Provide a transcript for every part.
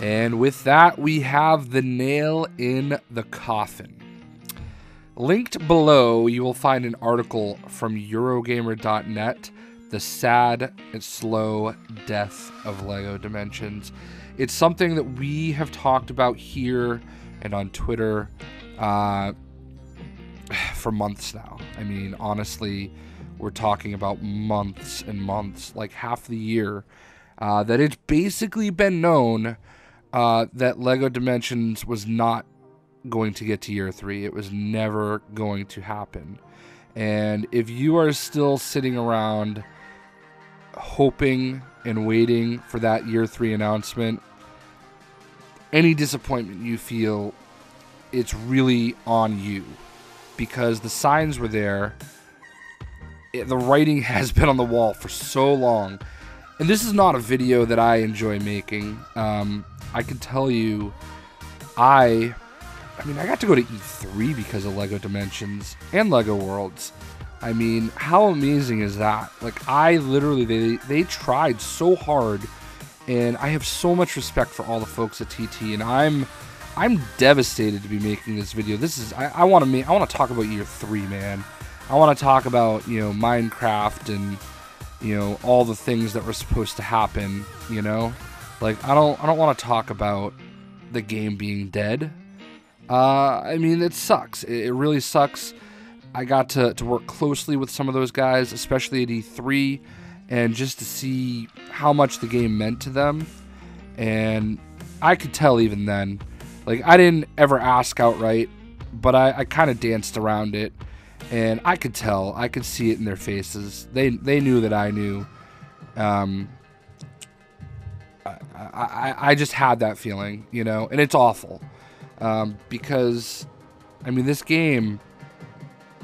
And with that, we have the nail in the coffin. Linked below, you will find an article from Eurogamer.net, The Sad and Slow Death of LEGO Dimensions. It's something that we have talked about here and on Twitter for months now. I mean, honestly, we're talking about months and months, like half the year, that it's basically been known that LEGO Dimensions was not going to get to year 3. It was never going to happen. And if you are still sitting around hoping and waiting for that year 3 announcement, any disappointment you feel, it's really on you, because the signs were there. The writing has been on the wall for so long. And this is not a video that I enjoy making. I can tell you, I got to go to E3 because of LEGO Dimensions and LEGO Worlds. I mean, how amazing is that? Like, I literally, they tried so hard, and I have so much respect for all the folks at TT, and I'm devastated to be making this video. This is, I want to talk about year 3, man. I want to talk about, Minecraft and, all the things that were supposed to happen, Like, I don't want to talk about the game being dead. I mean, it sucks. It really sucks. I got to work closely with some of those guys, especially at E3, and just to see how much the game meant to them. And I could tell even then. Like, I didn't ever ask outright, but I kind of danced around it. And I could tell. I could see it in their faces. They knew that I knew. I just had that feeling, and it's awful. Because, I mean, this game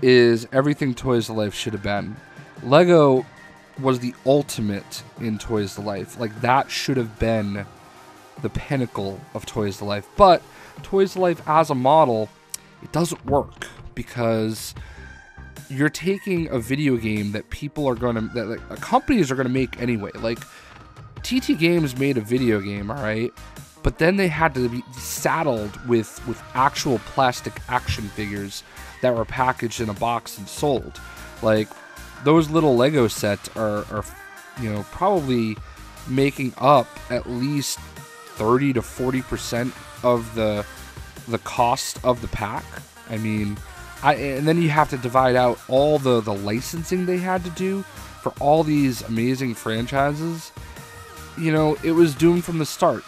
is everything Toys to Life should have been. LEGO was the ultimate in Toys to Life. Like, that should have been the pinnacle of Toys to Life. But Toys to Life as a model, it doesn't work, because you're taking a video game that companies are gonna make anyway. Like, TT Games made a video game, all right, but then they had to be saddled with actual plastic action figures that were packaged in a box and sold. Like, those little Lego sets are probably making up at least 30 to 40% of the cost of the pack. I mean, and then you have to divide out all the licensing they had to do for all these amazing franchises. It was doomed from the start.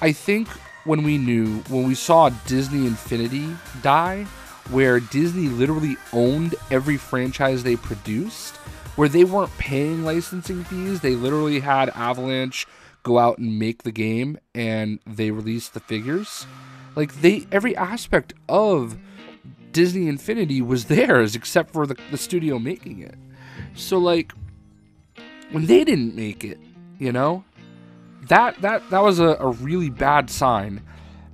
I think when we saw Disney Infinity die, where Disney literally owned every franchise they produced, where they weren't paying licensing fees, they literally had Avalanche go out and make the game, and they released the figures. Like, every aspect of Disney Infinity was theirs, except for the studio making it. So, like, when they didn't make it, that was a really bad sign,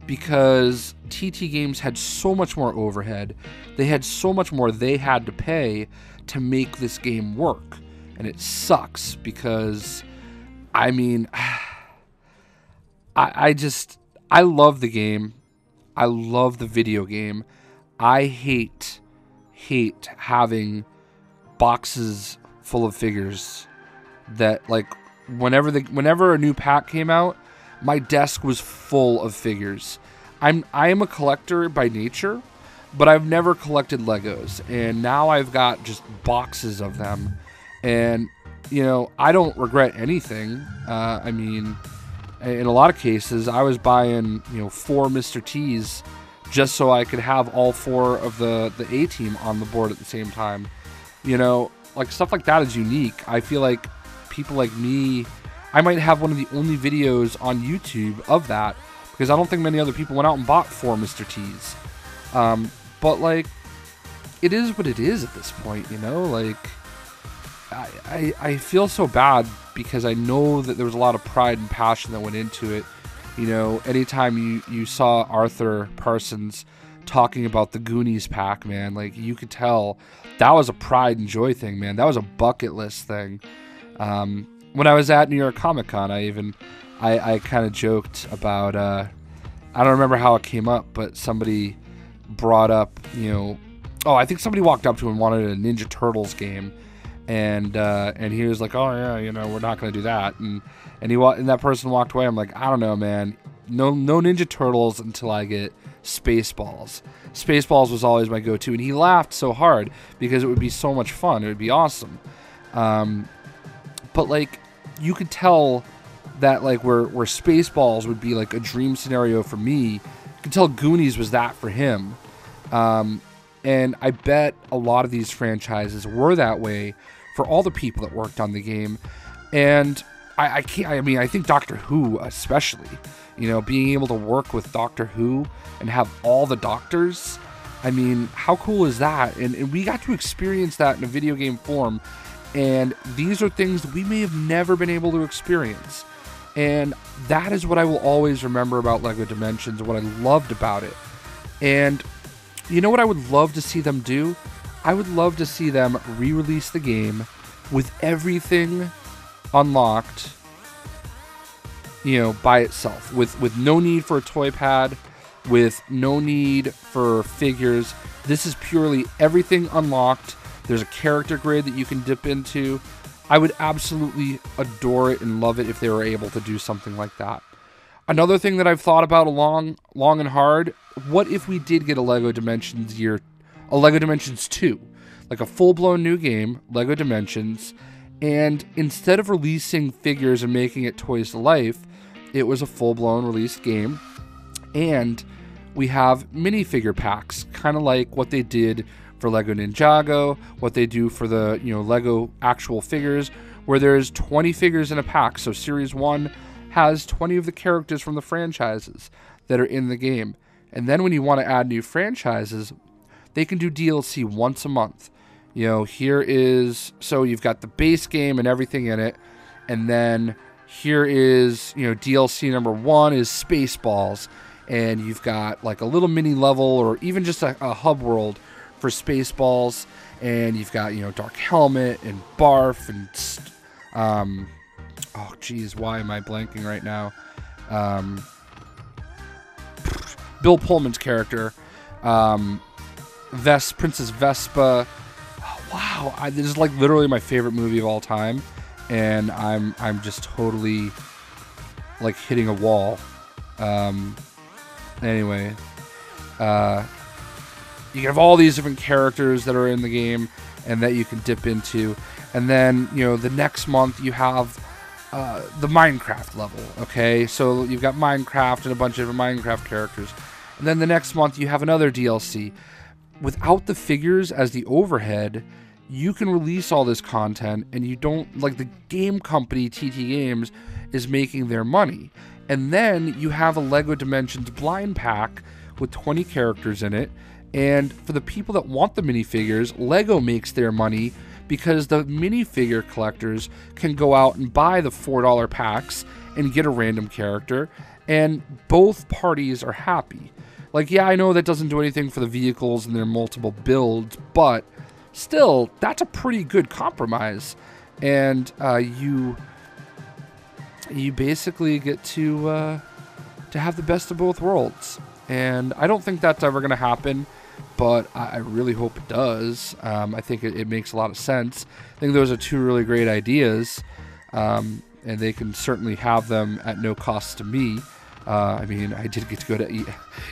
because TT Games had so much more overhead. They had so much more they had to pay to make this game work. And it sucks, because, I mean, I love the game. I love the video game. I hate having boxes full of figures that, like, whenever a new pack came out, my desk was full of figures. I am a collector by nature, but I've never collected Legos, and now I've got just boxes of them. And, I don't regret anything. I mean, in a lot of cases, I was buying, 4 Mr. T's just so I could have all 4 of the A-team on the board at the same time. Like, stuff like that is unique. I feel like people like me, I might have one of the only videos on YouTube of that, because I don't think many other people went out and bought 4 Mr. T's. But, like, it is what it is at this point, Like, I feel so bad, because I know that there was a lot of pride and passion that went into it. Anytime you saw Arthur Parsons talking about the Goonies pack, man, like, you could tell that was a pride and joy thing, man. That was a bucket list thing. When I was at New York Comic Con, I kind of joked about, I don't remember how it came up, but somebody brought up, I think somebody walked up to him and wanted a Ninja Turtles game. And he was like, oh yeah, we're not going to do that. And that person walked away. I'm like, I don't know, man. No Ninja Turtles until I get Spaceballs. Spaceballs was always my go-to. And he laughed so hard because it would be so much fun. It would be awesome. But like, you could tell that like where Spaceballs would be like a dream scenario for me, you could tell Goonies was that for him. And I bet a lot of these franchises were that way for all the people that worked on the game. And I think Doctor Who especially, being able to work with Doctor Who and have all the doctors, I mean, how cool is that? And we got to experience that in a video game form. And these are things that we may have never been able to experience. And that is what I will always remember about LEGO Dimensions, what I loved about it. And you know what I would love to see them do? I would love to see them re-release the game with everything unlocked, by itself, with no need for a toy pad, with no need for figures. This is purely everything unlocked. There's a character grid that you can dip into. I would absolutely adore it and love it if they were able to do something like that. Another thing that I've thought about long and hard, what if we did get a LEGO Dimensions 2, like a full-blown new game, LEGO Dimensions, and instead of releasing figures and making it toys to life, it was a full-blown released game, and we have minifigure packs, kind of like what they did for LEGO Ninjago, what they do for the LEGO actual figures, where there's 20 figures in a pack. So Series 1 has 20 of the characters from the franchises that are in the game. And then when you want to add new franchises, they can do DLC once a month. So you've got the base game and everything in it, and then here is, DLC number 1 is Spaceballs, and you've got like a little mini level or even just a hub world for Spaceballs, and you've got, Dark Helmet and Barf and oh geez, why am I blanking right now? Bill Pullman's character, Princess Vespa. Oh, wow, this is like literally my favorite movie of all time, and I'm just totally like hitting a wall. Anyway, you have all these different characters that are in the game and that you can dip into, and then the next month you have the Minecraft level. Okay, so you've got Minecraft and a bunch of Minecraft characters, and then the next month you have another DLC. Without the figures as the overhead, you can release all this content, and you don't, like, the game company TT Games is making their money. And then you have a LEGO Dimensions blind pack with 20 characters in it, and for the people that want the minifigures, LEGO makes their money because the minifigure collectors can go out and buy the $4 packs and get a random character, and both parties are happy. Like, yeah, I know that doesn't do anything for the vehicles and their multiple builds, but still, that's a pretty good compromise. And you basically get to have the best of both worlds. And I don't think that's ever going to happen, but I really hope it does. I think it makes a lot of sense. I think those are two really great ideas, and they can certainly have them at no cost to me. I mean, I did get to go to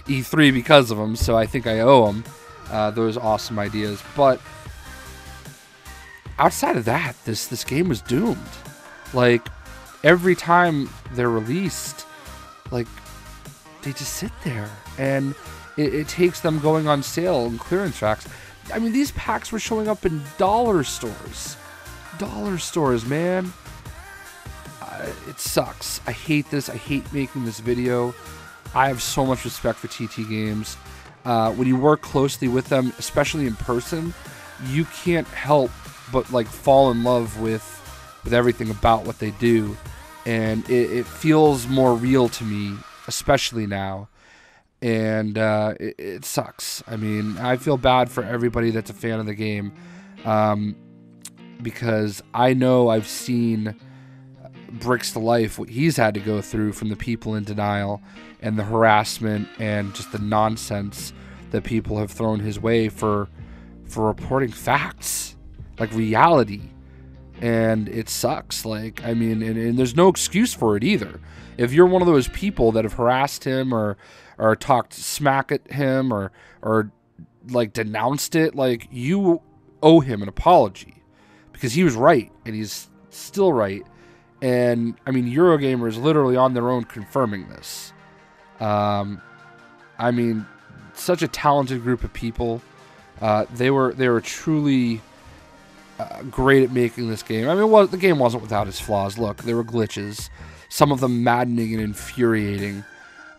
E3 because of them, so I think I owe them those awesome ideas. But outside of that, this game was doomed. Like, every time they're released, like, they just sit there, and it takes them going on sale and clearance racks. I mean, these packs were showing up in dollar stores. Dollar stores, man. It sucks. I hate this. I hate making this video. I have so much respect for TT Games. When you work closely with them, especially in person, you can't help but like fall in love with everything about what they do, and it feels more real to me, especially now. And it sucks. I mean, I feel bad for everybody that's a fan of the game, because I know I've seen bricks to life what he's had to go through from the people in denial and the harassment and just the nonsense that people have thrown his way for reporting facts, like reality. And it sucks. Like, I mean, and there's no excuse for it either. If you're one of those people that have harassed him or talked smack at him or like denounced it, like, you owe him an apology, because he was right and he's still right. And I mean, Eurogamer is literally on their own confirming this. I mean, such a talented group of people. They were truly great at making this game. I mean, the game wasn't without its flaws. Look, there were glitches, some of them maddening and infuriating.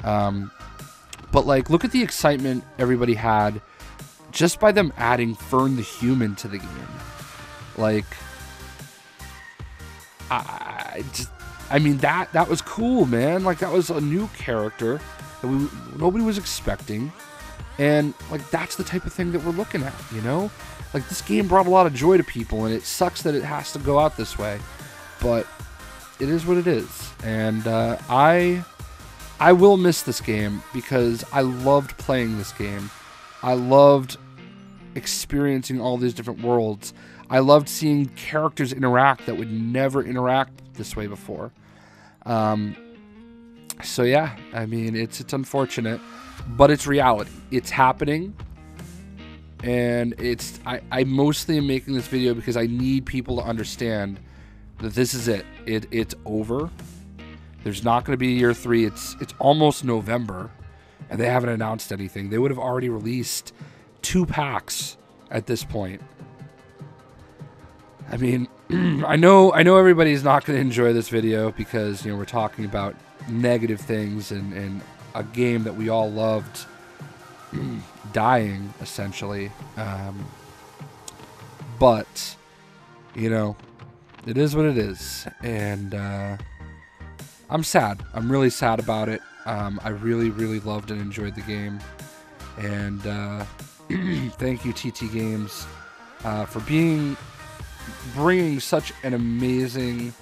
But like, look at the excitement everybody had just by them adding Fern the Human to the game. Like, I mean, that was cool, man. Like, that was a new character that nobody was expecting. And like, that's the type of thing that we're looking at, you know? Like, this game brought a lot of joy to people, and it sucks that it has to go out this way, but it is what it is. And I will miss this game, because I loved playing this game. I loved experiencing all these different worlds. I loved seeing characters interact that would never interact this way before. So yeah, I mean, it's unfortunate, but it's reality. It's happening. And I mostly am making this video because I need people to understand that this is it. It's over. There's not going to be year 3. It's almost November, and they haven't announced anything. They would have already released 2 packs at this point. I mean, I know everybody's not going to enjoy this video because, you know, we're talking about negative things and a game that we all loved dying, essentially. But, you know, it is what it is. And I'm sad. I'm really sad about it. I really, really loved and enjoyed the game. And thank you, TT Games, for bringing such an amazing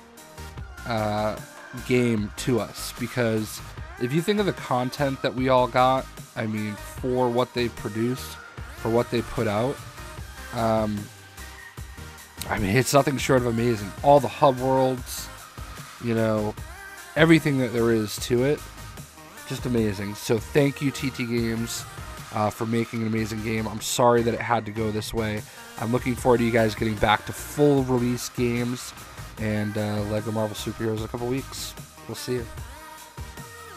game to us. Because if you think of the content that we all got, I mean, for what they produced, for what they put out, I mean, it's nothing short of amazing. All the hub worlds, you know, everything that there is to it, just amazing. So thank you, TT Games, for making an amazing game. I'm sorry that it had to go this way. I'm looking forward to you guys getting back to full release games and LEGO Marvel Super Heroes in a couple weeks. We'll see you.